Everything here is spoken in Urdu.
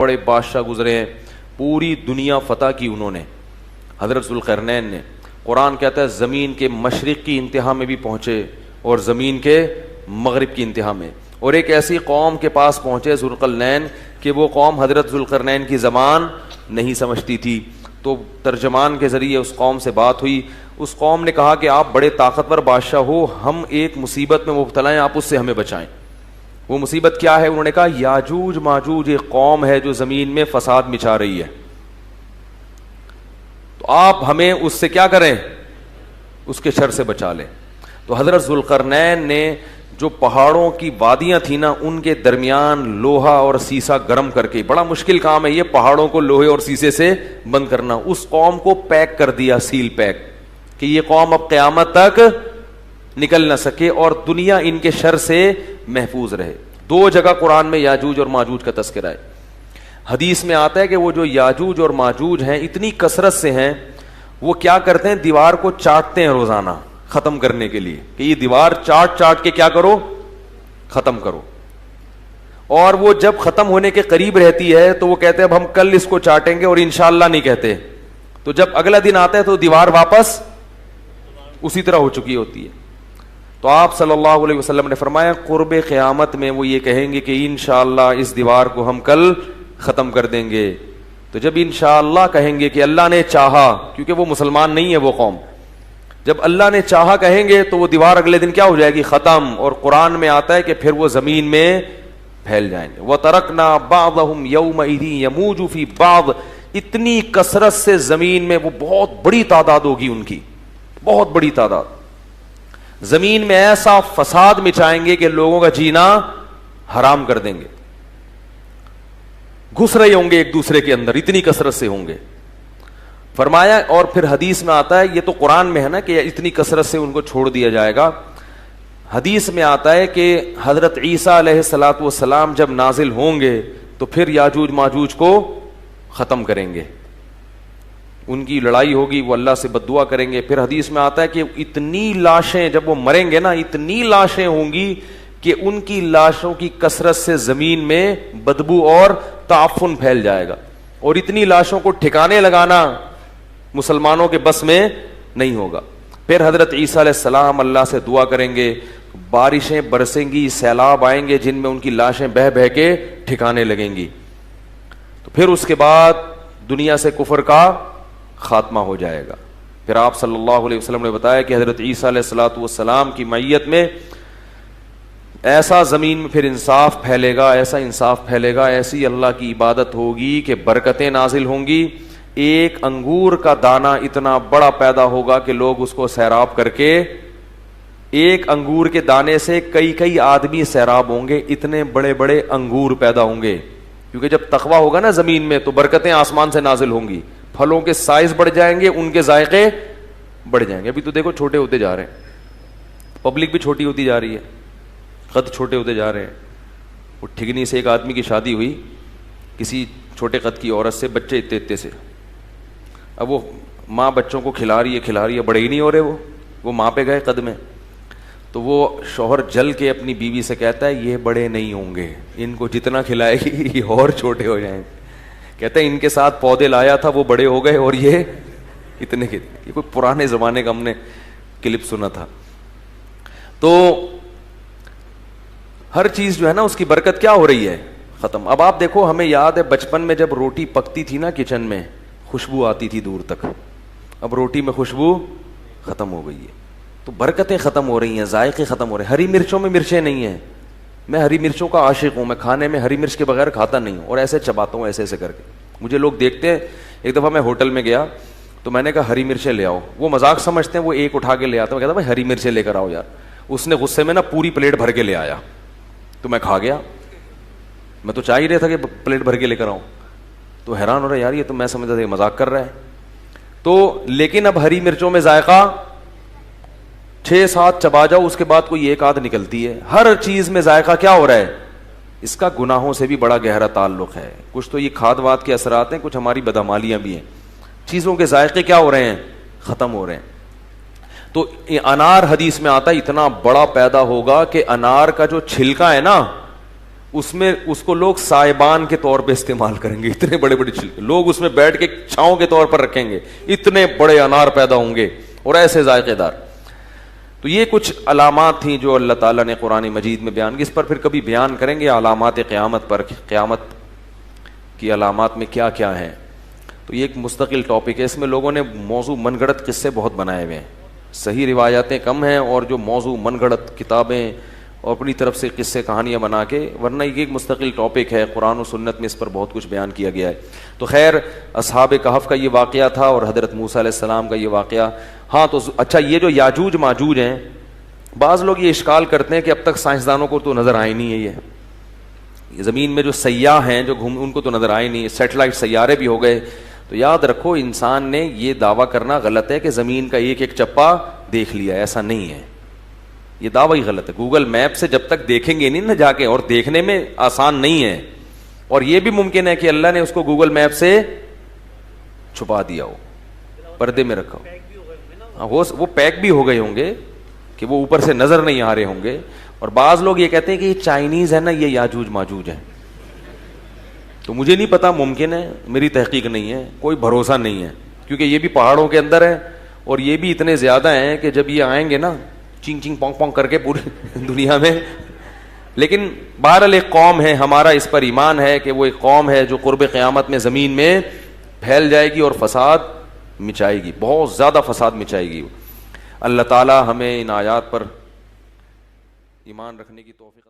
بڑے بادشاہ گزرے ہیں, پوری دنیا فتح کی انہوں نے. حضرت ذوالقرنین نے, قرآن کہتا ہے زمین کے مشرق کی انتہا میں بھی پہنچے اور زمین کے مغرب کی انتہا میں, اور ایک ایسی قوم کے پاس پہنچے ذوالقرنین کہ وہ قوم حضرت ذوالقرنین کی زبان نہیں سمجھتی تھی. تو ترجمان کے ذریعے اس قوم سے بات ہوئی. اس قوم نے کہا کہ آپ بڑے طاقتور بادشاہ ہو, ہم ایک مصیبت میں مبتلا ہیں, آپ اس سے ہمیں بچائیں. وہ مصیبت کیا ہے؟ انہوں نے کہا یاجوج ماجوج ایک قوم ہے جو زمین میں فساد مچا رہی ہے, تو آپ ہمیں اس سے کیا کریں, اس کے شر سے بچا لیں. تو حضرت ذوالقرنین نے جو پہاڑوں کی وادیاں تھیں نا, ان کے درمیان لوہا اور سیسا گرم کر کے, بڑا مشکل کام ہے یہ پہاڑوں کو لوہے اور سیسے سے بند کرنا, اس قوم کو پیک کر دیا, سیل پیک, کہ یہ قوم اب قیامت تک نکل نہ سکے اور دنیا ان کے شر سے محفوظ رہے. دو جگہ قرآن میں یاجوج اور ماجوج کا تذکرہ ہے. حدیث میں آتا ہے کہ وہ جو یاجوج اور ماجوج ہیں اتنی کثرت سے ہیں, وہ کیا کرتے ہیں, دیوار کو چاٹتے ہیں روزانہ ختم کرنے کے لیے, کہ یہ دیوار چاٹ چاٹ کے کیا کرو, ختم کرو. اور وہ جب ختم ہونے کے قریب رہتی ہے تو وہ کہتے ہیں اب ہم کل اس کو چاٹیں گے, اور انشاءاللہ نہیں کہتے. تو جب اگلا دن آتا ہے تو دیوار واپس اسی طرح ہو چکی ہوتی ہے. تو آپ صلی اللہ علیہ وسلم نے فرمایا قرب قیامت میں وہ یہ کہیں گے کہ انشاءاللہ اس دیوار کو ہم کل ختم کر دیں گے. تو جب انشاءاللہ کہیں گے کہ اللہ نے چاہا, کیونکہ وہ مسلمان نہیں ہے وہ قوم, جب اللہ نے چاہا کہیں گے تو وہ دیوار اگلے دن کیا ہو جائے گی, ختم. اور قرآن میں آتا ہے کہ پھر وہ زمین میں پھیل جائیں گے. وَتَرَكْنَا بَعْضَهُمْ يَوْمَئِذٍ يَمُوجُ فِي بَعْضٍ, اتنی کثرت سے زمین میں وہ بہت بڑی تعداد ہوگی ان کی, بہت بڑی تعداد. زمین میں ایسا فساد مچائیں گے کہ لوگوں کا جینا حرام کر دیں گے, گھس رہے ہوں گے ایک دوسرے کے اندر, اتنی کثرت سے ہوں گے. فرمایا, اور پھر حدیث میں آتا ہے, یہ تو قرآن میں ہے نا کہ اتنی کثرت سے ان کو چھوڑ دیا جائے گا. حدیث میں آتا ہے کہ حضرت عیسیٰ علیہ الصلاۃ والسلام جب نازل ہوں گے تو پھر یاجوج ماجوج کو ختم کریں گے, ان کی لڑائی ہوگی, وہ اللہ سے بد دعا کریں گے. پھر حدیث میں آتا ہے کہ اتنی لاشیں جب وہ مریں گے نا, اتنی لاشیں ہوں گی کہ ان کی لاشوں کی کثرت سے زمین میں بدبو اور تعفن پھیل جائے گا, اور اتنی لاشوں کو ٹھکانے لگانا مسلمانوں کے بس میں نہیں ہوگا. پھر حضرت عیسیٰ علیہ السلام اللہ سے دعا کریں گے, بارشیں برسیں گی, سیلاب آئیں گے جن میں ان کی لاشیں بہہ بہہ کے ٹھکانے لگیں گی. تو پھر اس کے بعد دنیا سے کفر کا خاتمہ ہو جائے گا. پھر آپ صلی اللہ علیہ وسلم نے بتایا کہ حضرت عیسیٰ علیہ الصلوۃ والسلام کی معیت میں ایسا زمین میں پھر انصاف پھیلے گا, ایسا انصاف پھیلے گا, ایسی اللہ کی عبادت ہوگی کہ برکتیں نازل ہوں گی. ایک انگور کا دانہ اتنا بڑا پیدا ہوگا کہ لوگ اس کو سیراب کر کے, ایک انگور کے دانے سے کئی کئی آدمی سیراب ہوں گے, اتنے بڑے بڑے انگور پیدا ہوں گے. کیونکہ جب تقویٰ ہوگا نا زمین میں تو برکتیں آسمان سے نازل ہوں گی, پھلوں کے سائز بڑھ جائیں گے, ان کے ذائقے بڑھ جائیں گے. ابھی تو دیکھو چھوٹے ہوتے جا رہے ہیں, پبلک بھی چھوٹی ہوتی جا رہی ہے, قد چھوٹے ہوتے جا رہے ہیں. وہ ٹھگنی سے ایک آدمی کی شادی ہوئی کسی چھوٹے قد کی عورت سے, بچے اتنے اتنے سے. اب وہ ماں بچوں کو کھلا رہی ہے, بڑے ہی نہیں ہو رہے, وہ ماں پہ گئے قد میں. تو وہ شوہر جل کے اپنی بیوی سے کہتا ہے یہ بڑے نہیں ہوں گے, ان کو جتنا کھلائے گی یہ اور چھوٹے ہو جائیں گے. کہتے ہیں ان کے ساتھ پودے لایا تھا, وہ بڑے ہو گئے اور یہ اتنے کے. یہ کوئی پرانے زمانے کا ہم نے کلپ سنا تھا. تو ہر چیز جو ہے نا اس کی برکت کیا ہو رہی ہے, ختم. اب آپ دیکھو, ہمیں یاد ہے بچپن میں جب روٹی پکتی تھی نا کچن میں, خوشبو آتی تھی دور تک. اب روٹی میں خوشبو ختم ہو گئی ہے, تو برکتیں ختم ہو رہی ہیں, ذائقے ختم ہو رہے ہیں. ہری مرچوں میں مرچیں نہیں ہیں, میں ہری مرچوں کا عاشق ہوں, میں کھانے میں ہری مرچ کے بغیر کھاتا نہیں ہوں, اور ایسے چباتا ہوں ایسے ایسے کر کے. مجھے لوگ دیکھتے ہیں. ایک دفعہ میں ہوٹل میں گیا تو میں نے کہا ہری مرچیں لے آؤ. وہ مذاق سمجھتے ہیں, وہ ایک اٹھا کے لے آتا. میں کہتا بھائی ہری مرچیں لے کر آؤ یار. اس نے غصے میں نا پوری پلیٹ بھر کے لے آیا, تو میں کھا گیا. میں تو چاہ ہی رہا تھا کہ پلیٹ بھر کے لے کر آؤں, تو حیران ہو رہا یار یہ تو میں سمجھتا تھا کہ مذاق کر رہا ہے. تو لیکن اب ہری مرچوں میں ذائقہ 6-7 چبا جاؤ, اس کے بعد کوئی ایک آدھ نکلتی ہے. ہر چیز میں ذائقہ کیا ہو رہا ہے, اس کا گناہوں سے بھی بڑا گہرا تعلق ہے. کچھ تو یہ کھاد واد کے اثرات ہیں, کچھ ہماری بدعمالیاں بھی ہیں. چیزوں کے ذائقے کیا ہو رہے ہیں, ختم ہو رہے ہیں. تو انار حدیث میں آتا ہے اتنا بڑا پیدا ہوگا کہ انار کا جو چھلکا ہے نا اس میں اس کو لوگ سائبان کے طور پہ استعمال کریں گے, اتنے بڑے بڑے چھلکے لوگ اس میں بیٹھ کے چھاؤں کے طور پر رکھیں گے, اتنے بڑے انار پیدا ہوں گے اور ایسے ذائقے دار. تو یہ کچھ علامات تھیں جو اللہ تعالیٰ نے قرآن مجید میں بیان کی. اس پر پھر کبھی بیان کریں گے علامات قیامت پر, قیامت کی علامات میں کیا کیا ہیں. تو یہ ایک مستقل ٹاپک ہے, اس میں لوگوں نے موضوع من گھڑت قصے بہت بنائے ہوئے ہیں, صحیح روایاتیں کم ہیں, اور جو موضوع من گھڑت کتابیں اور اپنی طرف سے قصے کہانیاں بنا کے, ورنہ یہ ایک مستقل ٹاپک ہے, قرآن و سنت میں اس پر بہت کچھ بیان کیا گیا ہے. تو خیر اصحاب کہف کا یہ واقعہ تھا اور حضرت موسیٰ علیہ السلام کا یہ واقعہ. ہاں تو اچھا, یہ جو یاجوج ماجوج ہیں, بعض لوگ یہ اشکال کرتے ہیں کہ اب تک سائنسدانوں کو تو نظر آئے نہیں ہے, یہ زمین میں جو سیاح ہیں جو ان کو تو نظر آئے نہیں, سیٹلائٹ سیارے بھی ہو گئے. تو یاد رکھو انسان نے یہ دعویٰ کرنا غلط ہے کہ زمین کا ایک ایک چپا دیکھ لیا, ایسا نہیں ہے, یہ دعویٰ ہی غلط ہے. گوگل میپ سے جب تک دیکھیں گے نہیں نہ جا کے, اور دیکھنے میں آسان نہیں ہے, اور یہ بھی ممکن ہے کہ اللہ نے اس کو گوگل میپ سے چھپا دیا ہو, پردے میں رکھا ہو, وہ پیک بھی ہو گئے ہوں گے کہ وہ اوپر سے نظر نہیں آ رہے ہوں گے. اور بعض لوگ یہ کہتے ہیں کہ یہ چائنیز ہے نا, یہ یاجوج ماجوج ہے. تو مجھے نہیں پتا, ممکن ہے, میری تحقیق نہیں ہے, کوئی بھروسہ نہیں ہے, کیونکہ یہ بھی پہاڑوں کے اندر ہے اور یہ بھی اتنے زیادہ ہیں کہ جب یہ آئیں گے نا چنگ چنگ پونگ پونگ کر کے پوری دنیا میں. لیکن بہرحال ایک قوم ہے, ہمارا اس پر ایمان ہے کہ وہ ایک قوم ہے جو قرب قیامت میں زمین میں پھیل جائے گی اور فساد مچائے گی, بہت زیادہ فساد مچائے گی. اللہ تعالی ہمیں ان آیات پر ایمان رکھنے کی توفیق